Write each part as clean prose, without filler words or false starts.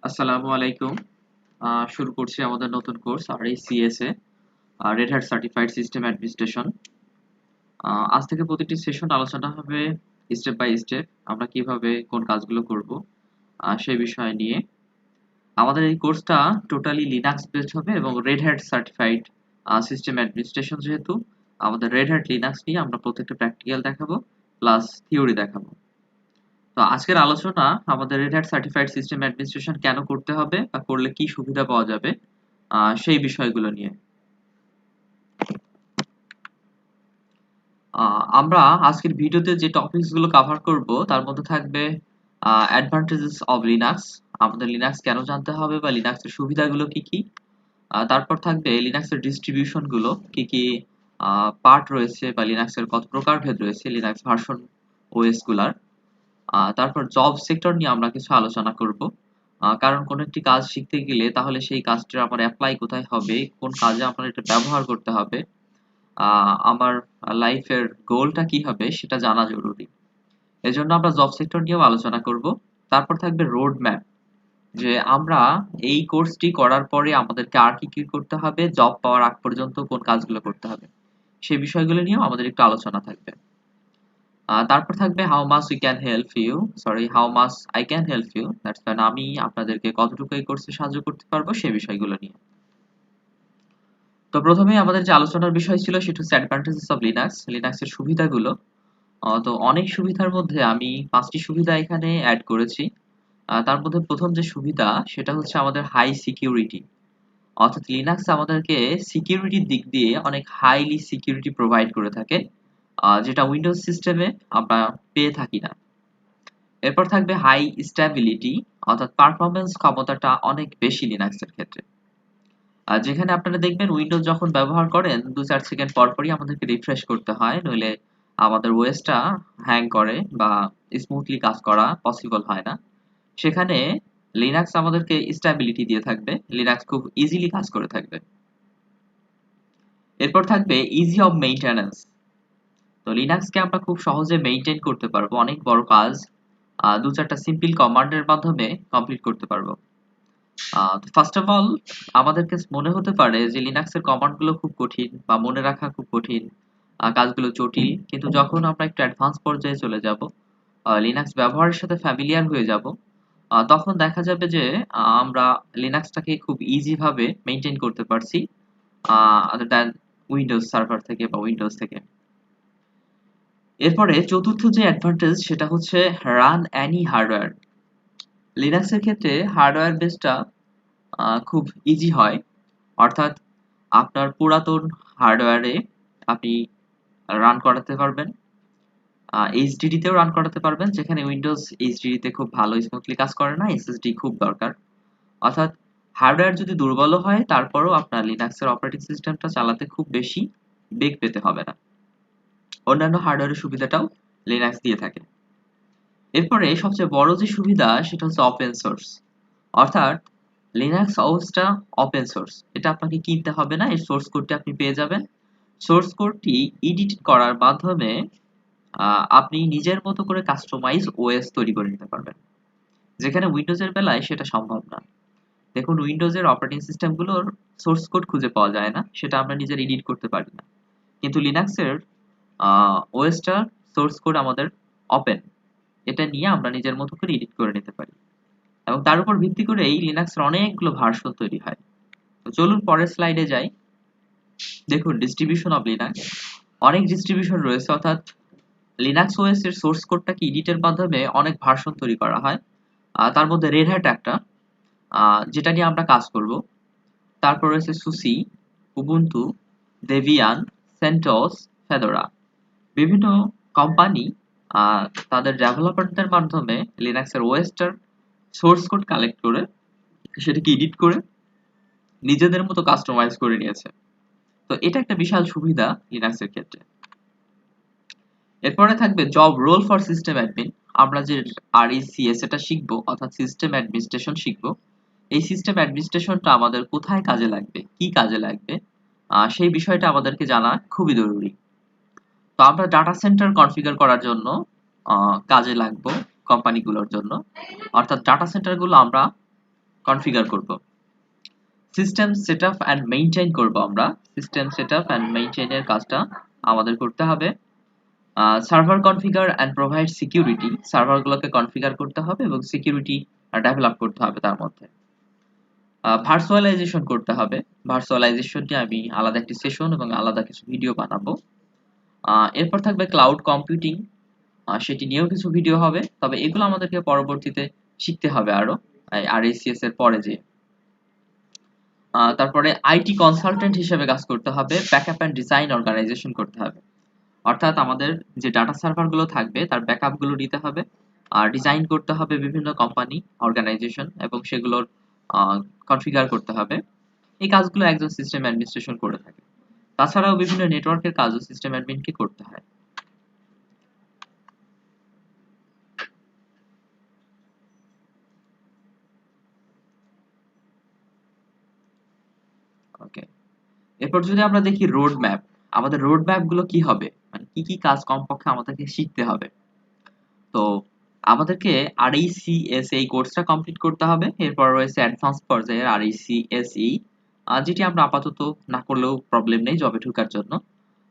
আসসালামু আলাইকুম। শুরু করছি আমাদের নতুন course RHCSA REDHAT certified system administration. আজ থেকে প্রতিটি সেশন আলোচনা হবে স্টেপ বাই স্টেপ আমরা কিভাবে কোন কাজগুলো করব সেই বিষয় নিয়ে। আমাদের এই কোর্সটা টোটালি লিনাক্স বেসড হবে এবং REDHAT সার্টিফাইড সিস্টেম অ্যাডমিনিস্ট্রেশন, যেহেতু আমাদের REDHAT লিনাক্স নিয়ে আমরা প্রত্যেকটা প্র্যাকটিক্যাল দেখাবো প্লাস থিওরি দেখাবো। তো আজকের আলোচনা আমাদের REDHAT সার্টিফাইড সিস্টেম অ্যাডমিনিস্ট্রেশন কেন করতে হবে বা করলে কি সুবিধা পাওয়া যাবে সেই বিষয়গুলো নিয়ে। আমরা আজকের ভিডিওতে যে টপিকস গুলো কভার করব তার মধ্যে থাকবে অ্যাডভান্টেজেস অফ লিনাক্স, আমাদের লিনাক্স কেন জানতে হবে বা লিনাক্সের সুবিধাগুলো কি কি। তারপর থাকবে লিনাক্সের ডিস্ট্রিবিউশন গুলো কি কি পার্ট রয়েছে বা লিনাক্সের কত প্রকারভেদ রয়েছে লিনাক্স ভার্সন ওএস গুলার। তারপর জব সেক্টর নিয়ে আমরা কিছু আলোচনা করব, কারণ কোনো একটি কাজ শিখতে গেলে তাহলে সেই কাজটা আমার অ্যাপ্লাই কোথায় হবে, কোন কাজে আমার এটা ব্যবহার করতে হবে, আমার লাইফের গোলটা কি হবে সেটা জানা জরুরি। এজন্য আমরা জব সেক্টর নিয়েও আলোচনা করব। তারপর থাকবে রোড ম্যাপ, যে আমরা এই কোর্সটি করার পরে আমাদেরকে আর কি কি করতে হবে, জব পাওয়ার আগ পর্যন্ত কোন কাজগুলো করতে হবে সেই বিষয়গুলো নিয়েও আমাদের একটু আলোচনা থাকবে। তারপর থাকবে how much I can help you, that's mean আমি আপনাদেরকে কতটুকু এই কোর্সে সাহায্য করতে পারবো সেই বিষয়গুলো নিয়ে। তো প্রথমেই আমাদের যে আলোচনার বিষয় ছিল সেটা হচ্ছে অ্যাডভান্টেজেস অফ লিনাক্স, লিনাক্সের সুবিধাগুলো। তো অনেক সুবিধার মধ্যে আমি 5টি সুবিধা এখানে অ্যাড করেছি। তার মধ্যে প্রথম যে সুবিধা সেটা হচ্ছে আমাদের হাই সিকিউরিটি, অর্থাৎ লিনাক্স আমাদেরকে সিকিউরিটির দিক দিয়ে অনেক হাইলি সিকিউরিটি প্রোভাইড করে থাকে, যেটা উইন্ডোজ সিস্টেমে আমরা পেয়ে থাকি না। এরপর থাকবে হাই স্ট্যাবিলিটি, অর্থাৎ পারফরমেন্স ক্ষমতাটা অনেক বেশি লিনাক্সের ক্ষেত্রে। যেখানে আপনারা দেখবেন উইন্ডোজ যখন ব্যবহার করেন 2-4 সেকেন্ড পরপরই আমাদেরকে রিফ্রেশ করতে হয়, নইলে আমাদের ওএসটা হ্যাং করে বা স্মুথলি কাজ করা পসিবল হয় না। সেখানে লিনাক্স আমাদেরকে স্ট্যাবিলিটি দিয়ে থাকবে, লিনাক্স খুব ইজিলি কাজ করে থাকবে। এরপর থাকবে ইজি অফ মেইনটেনেন্স, তো লিনাক্সকে আমরা খুব সহজে মেইনটেইন করতে পারবো, অনেক বড় কাজ 2-4টা সিম্পল কমান্ডের মাধ্যমে কমপ্লিট করতে পারবো। ফার্স্ট অফ অল আমাদেরকে মনে হতে পারে যে লিনাক্সের কমান্ডগুলো খুব কঠিন বা মনে রাখা খুব কঠিন, কাজগুলো জটিল, কিন্তু যখন আমরা একটু অ্যাডভান্স পর্যায়ে চলে যাব, লিনাক্স ব্যবহারের সাথে ফ্যামিলিয়ার হয়ে যাব, তখন দেখা যাবে যে আমরা লিনাক্সটাকে খুব ইজি ভাবে মেইনটেইন করতে পারছি আদার দ্যান উইন্ডোজ সার্ভার থেকে বা উইন্ডোজ থেকে। এরপরে চতুর্থ যে অ্যাডভান্টেজ সেটা হচ্ছে রান অ্যানি হার্ডওয়্যার। লিনাক্সের ক্ষেত্রে হার্ডওয়্যার বেসটা খুব ইজি হয়, অর্থাৎ আপনার পুরাতন হার্ডওয়্যারে আপনি রান করাতে পারবেন, এইচডিডিতেও রান করাতে পারবেন, যেখানে উইন্ডোজ এইচডিডিতে খুব ভালো স্মুথলি কাজ করে না, এসএসডি খুব দরকার। অর্থাৎ হার্ডওয়্যার যদি দুর্বল হয় তারপরও আপনার লিনাক্সের অপারেটিং সিস্টেমটা চালাতে খুব বেশি বেগ পেতে হবে না। অন্যান্য হার্ডওয়্যারের সুবিধাটাও লিনাক্স দিয়ে থাকে। এরপরে সবচেয়ে বড় যে সুবিধা সেটা হচ্ছে ওপেন সোর্স, অর্থাৎ লিনাক্স ওএসটা ওপেন সোর্স, এটা আপনাকে কিনতে হবে না, এর সোর্স কোডটি আপনি পেয়ে যাবেন। সোর্স কোডটি এডিট করার মাধ্যমে আপনি নিজের মতো করে কাস্টমাইজ ওএস তৈরি করে নিতে পারবেন, যেখানে উইন্ডোজের বেলায় সেটা সম্ভব না। দেখুন, উইন্ডোজের অপারেটিং সিস্টেমগুলোর সোর্স কোড খুঁজে পাওয়া যায় না, সেটা আমরা নিজের এডিট করতে পারি না, কিন্তু লিনাক্সের ওএসটার সোর্স কোড আমাদের ওপেন, এটা নিয়ে আমরা নিজের মতো করে এডিট করে নিতে পারি এবং তার উপর ভিত্তি করে এই লিনাক্সের অনেকগুলো ভার্সন তৈরি হয়। তো চলুন পরের স্লাইডে যাই। দেখুন, ডিস্ট্রিবিউশন অফ লিনাক্স, অনেক ডিস্ট্রিবিউশন রয়েছে, অর্থাৎ লিনাক্স ওএস এর সোর্স কোডটাকে এডিটের মাধ্যমে অনেক ভার্সন তৈরি করা হয়। তার মধ্যে রেডহ্যাট একটা, যেটা নিয়ে আমরা কাজ করব। তারপর রয়েছে সুসি, উবুন্টু, দেবিয়ান, সেন্টোস, ফেডোরা। বিভিন্ন কোম্পানি তাদের ডেভেলপারদের মাধ্যমে লিনাক্সের ওএসটার সোর্স কোড কালেক্ট করে সেটাকে এডিট করে নিজেদের মতো কাস্টমাইজ করে নিয়েছে। তো এটা একটা বিশাল সুবিধা লিনাক্সের ক্ষেত্রে। এরপরে থাকবে job role for system admin, আমরা যে RECSA টা শিখবো অর্থাৎ সিস্টেম অ্যাডমিনিস্ট্রেশন শিখবো, এই সিস্টেম অ্যাডমিনিস্ট্রেশনটা আমাদের কোথায় কাজে লাগবে, কি কাজে লাগবে, সেই বিষয়টা আমাদেরকে জানা খুবই জরুরি। তো আমরা ডাটা সেন্টার কনফিগার করার জন্য কাজে লাগবো কোম্পানিগুলোর জন্য, অর্থাৎ ডাটা সেন্টারগুলো আমরা কনফিগার করব। সিস্টেম সেটআপ এন্ড মেইনটেইন করব আমরা। সিস্টেম সেটআপ এন্ড মেইনটেইন এর কাজটা আমাদের করতে হবে। Server configure and provide security, সার্ভারগুলোকে কনফিগার করতে হবে এবং সিকিউরিটি ডেভেলপ করতে হবে তার মধ্যে। ভার্চুয়ালাইজেশন করতে হবে। ভার্চুয়ালাইজেশনটি আমি আলাদা একটি সেশন এবং আলাদা কিছু ভিডিও বানাবো। এরপর থাকবে ক্লাউড কম্পিউটিং, সেটি নিয়েও কিছু ভিডিও হবে, তবে এগুলো আমাদেরকে পরবর্তীতে শিখতে হবে আরো RHCS এর পরে যে। তারপরে আইটি কনসালটেন্ট হিসেবে কাজ করতে হবে, ব্যাকআপ এন্ড ডিজাইন অর্গানাইজেশন করতে হবে। অর্থাৎ আমাদের যে ডাটা সার্ভার গুলো থাকবে তার ব্যাকআপ গুলো নিতে হবে, আর ডিজাইন করতে হবে বিভিন্ন কোম্পানি অর্গানাইজেশন এবং সেগুলোর কনফিগার করতে হবে। এই কাজগুলো একজন সিস্টেম অ্যাডমিনিস্ট্রেশন করে থাকে। তাছাড়াও বিভিন্ন নেটওয়ার্কের কাজও সিস্টেম অ্যাডমিনকে করতে হয়। ওকে, এরপর যদি আমরা দেখি রোড ম্যাপ, আমাদের রোড ম্যাপ গুলো কি হবে, মানে কি কি কাজ কমপক্ষে আমাদেরকে শিখতে হবে। তো আমাদেরকে RECSA এই কোর্সটা কমপ্লিট করতে হবে। এরপর রয়েছে অ্যাডভান্স পর্যায়ের RECSE, যেটি আমরা আপাতত না করলেও প্রবলেম নেই জবে ঢোকার জন্য।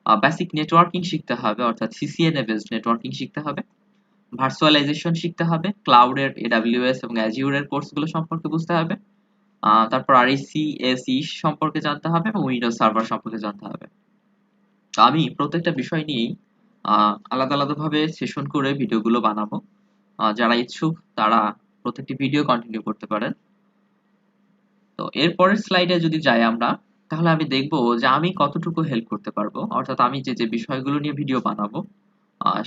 বেসিক নেটওয়ার্কিং শিখতে হবে, অর্থাৎ CCNA বেসড নেটওয়ার্কিং শিখতে হবে। ভার্চুয়ালাইজেশন শিখতে হবে, ক্লাউডের AWS এবং অ্যাজিউরের কোর্সগুলো সম্পর্কে বুঝতে হবে। তারপর RECSE সম্পর্কে জানতে হবে এবং উইন্ডোজ সার্ভার সম্পর্কে জানতে হবে। তো আমি প্রত্যেকটা বিষয় নিয়েই আলাদা আলাদাভাবে সেশন করে ভিডিওগুলো বানাবো। যারা ইচ্ছুক তারা প্রত্যেকটি ভিডিও কন্টিনিউ করতে পারেন। তো এর পরের স্লাইডে যদি যাই আমরা, তাহলে আমি দেখব যে আমি কতটুকু হেল্প করতে পারবো। অর্থাৎ আমি যে যে বিষয়গুলো নিয়ে ভিডিও বানাবো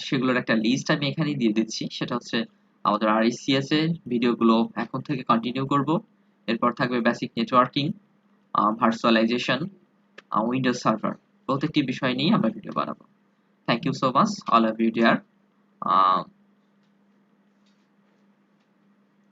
সেগুলোর একটা লিস্ট আমি এখানেই দিয়ে দিচ্ছি। সেটা হচ্ছে আমাদের RECSA ভিডিওগুলো এখন থেকে কন্টিনিউ করব। এরপর থাকবে basic networking, virtualisation, Windows server, প্রত্যেকটি বিষয় নিয়ে আমরা ভিডিও বানাবো। Thank you so much all of you deer.